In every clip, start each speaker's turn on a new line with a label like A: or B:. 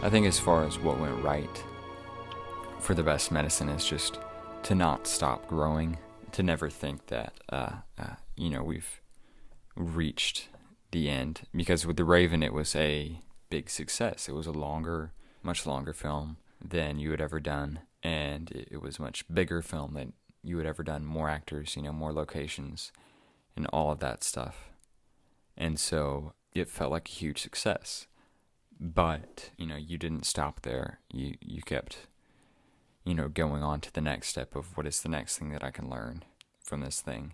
A: I think as far as what went right for the best medicine is just to not stop growing, to never think that, we've reached the end. Because with The Raven, it was a big success. It was a much longer film than you had ever done, and it was a much bigger film than you had ever done, more actors, more locations, and all of that stuff. And so it felt like a huge success. But, you didn't stop there. You kept, going on to the next step of what is the next thing that I can learn from this thing.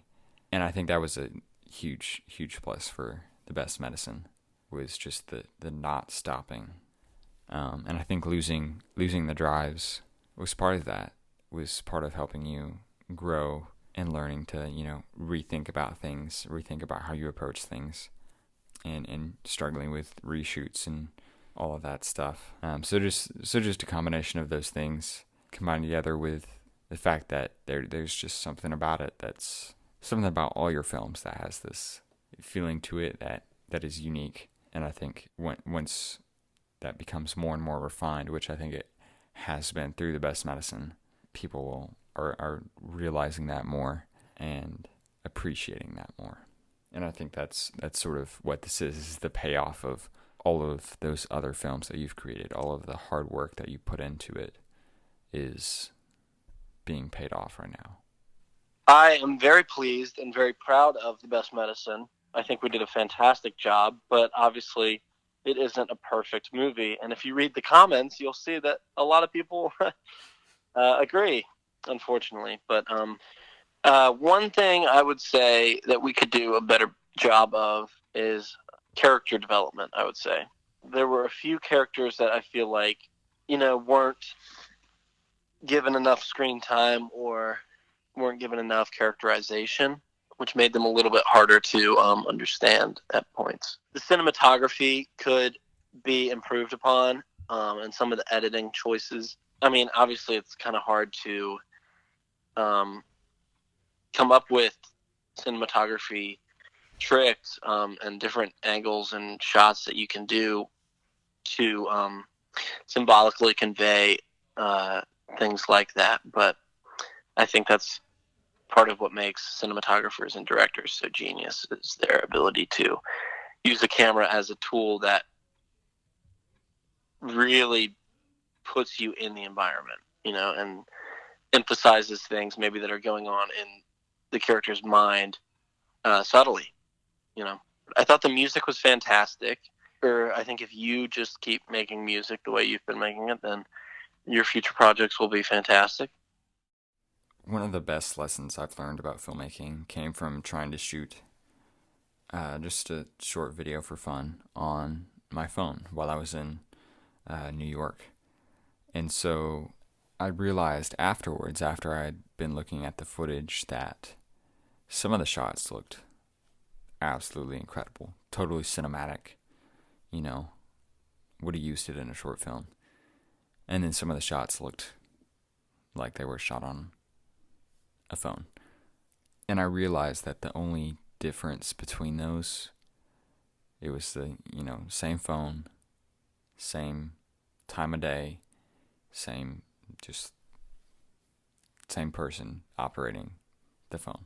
A: And I think that was a huge, huge plus for the best medicine, was just the not stopping. And I think losing the drives was part of that, was part of helping you grow and learning to, rethink about things, rethink about how you approach things, and struggling with reshoots and all of that stuff. So just a combination of those things combined together with the fact that there's just something about it, that's something about all your films that has this feeling to it that is unique. And I think once that becomes more and more refined, which I think it has been through The Best Medicine, people are realizing that more and appreciating that more. And I think that's sort of what this is the payoff of all of those other films that you've created. All of the hard work that you put into it is being paid off right now.
B: I am very pleased and very proud of The Best Medicine. I think we did a fantastic job, but obviously it isn't a perfect movie. And if you read the comments, you'll see that a lot of people agree, unfortunately. But one thing I would say that we could do a better job of is character development, I would say. There were a few characters that I feel like, weren't given enough screen time or weren't given enough characterization, which made them a little bit harder to understand at points. The cinematography could be improved upon, and some of the editing choices. I mean, obviously it's kind of hard to come up with cinematography tricks and different angles and shots that you can do to symbolically convey things like that. But I think that's part of what makes cinematographers and directors so genius, is their ability to use the camera as a tool that really puts you in the environment, and emphasizes things maybe that are going on in the character's mind subtly. I thought the music was fantastic. Or I think if you just keep making music the way you've been making it, then your future projects will be fantastic.
A: One of the best lessons I've learned about filmmaking came from trying to shoot just a short video for fun on my phone while I was in New York. And so I realized afterwards, after I'd been looking at the footage, that some of the shots looked absolutely incredible, totally cinematic, would have used it in a short film. And then some of the shots looked like they were shot on a phone. And I realized that the only difference between those, it was the, same phone, same time of day, same person operating the phone.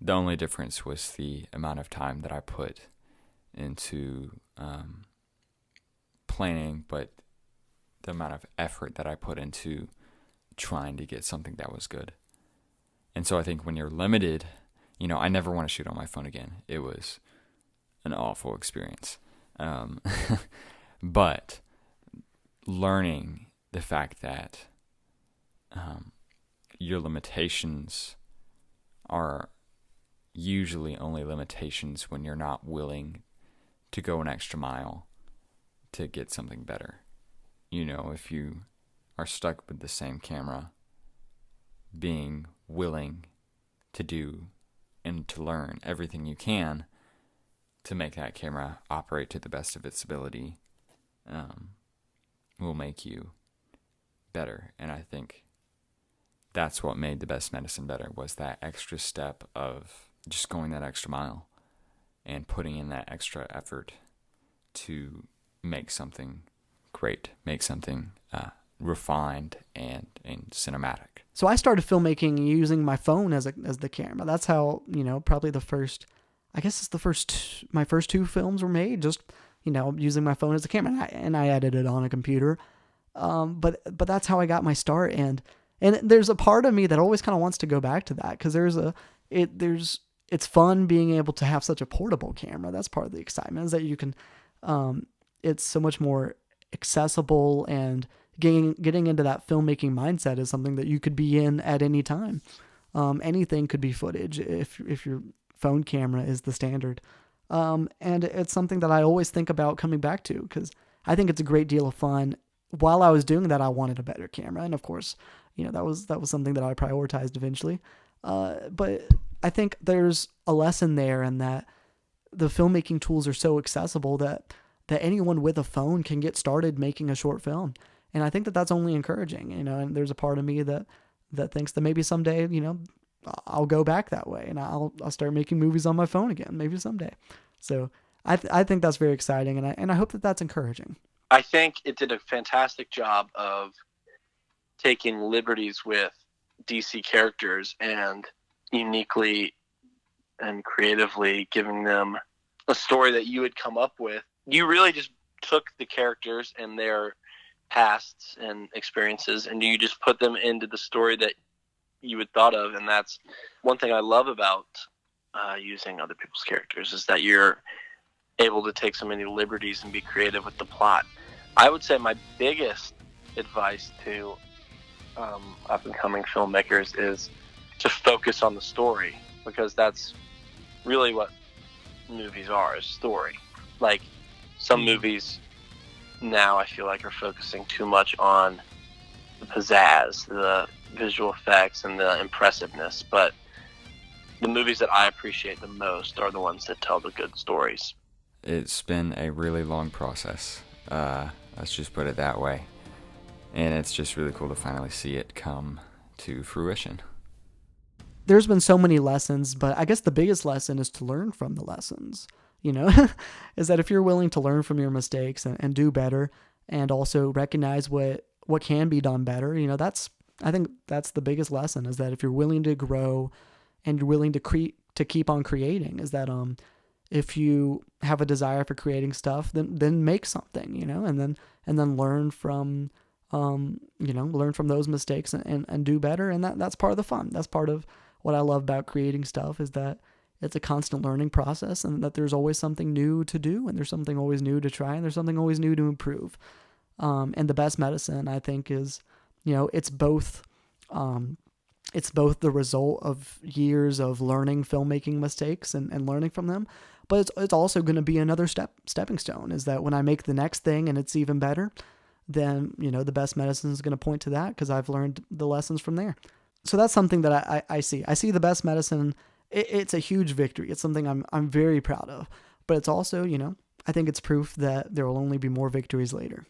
A: The only difference was the amount of time that I put into planning, but the amount of effort that I put into trying to get something that was good. And so I think when you're limited, I never want to shoot on my phone again. It was an awful experience. But learning the fact that your limitations are usually only limitations when you're not willing to go an extra mile to get something better. If you are stuck with the same camera, being willing to do and to learn everything you can to make that camera operate to the best of its ability will make you better. And I think that's what made The Best Medicine better, was that extra step of just going that extra mile and putting in that extra effort to make something great, make something refined and cinematic.
C: So I started filmmaking using my phone as the camera. That's how, probably my first two films were made, just, using my phone as a camera, and I edited on a computer. But that's how I got my start. And there's a part of me that always kind of wants to go back to that, because it's fun being able to have such a portable camera. That's part of the excitement, is that you can, it's so much more accessible, and getting into that filmmaking mindset is something that you could be in at any time. Anything could be footage if your phone camera is the standard. And it's something that I always think about coming back to, because I think it's a great deal of fun. While I was doing that, I wanted a better camera, and of course, that was something that I prioritized eventually. But I think there's a lesson there in that the filmmaking tools are so accessible that anyone with a phone can get started making a short film. And I think that that's only encouraging, and there's a part of me that thinks that maybe someday, I'll go back that way, and I'll start making movies on my phone again, maybe someday. So I think that's very exciting, and I hope that that's encouraging.
B: I think it did a fantastic job of taking liberties with DC characters and uniquely and creatively giving them a story that you had come up with. You really just took the characters and their pasts and experiences, and you just put them into the story that you had thought of. And that's one thing I love about using other people's characters, is that you're able to take so many liberties and be creative with the plot. I would say my biggest advice to up-and-coming filmmakers is to focus on the story, because that's really what movies are, is story. Like, some movies now I feel like are focusing too much on the pizzazz, the visual effects, and the impressiveness, but the movies that I appreciate the most are the ones that tell the good stories.
A: It's been a really long process. Let's just put it that way. And it's just really cool to finally see it come to fruition.
C: There's been so many lessons, but I guess the biggest lesson is to learn from the lessons, is that if you're willing to learn from your mistakes and do better, and also recognize what can be done better, I think that's the biggest lesson, is that if you're willing to grow and you're willing to keep on creating, is that if you have a desire for creating stuff, then make something, and then learn from those mistakes and do better. And that's part of the fun. That's part of what I love about creating stuff, is that it's a constant learning process, and that there's always something new to do, and there's something always new to try, and there's something always new to improve. And the best medicine, I think, is, it's both the result of years of learning filmmaking mistakes and learning from them, but it's also going to be another stepping stone, is that when I make the next thing and it's even better, then, the best medicine is going to point to that, because I've learned the lessons from there. So that's something that I see. I see the best medicine. It's a huge victory. It's something I'm very proud of, but it's also, I think it's proof that there will only be more victories later.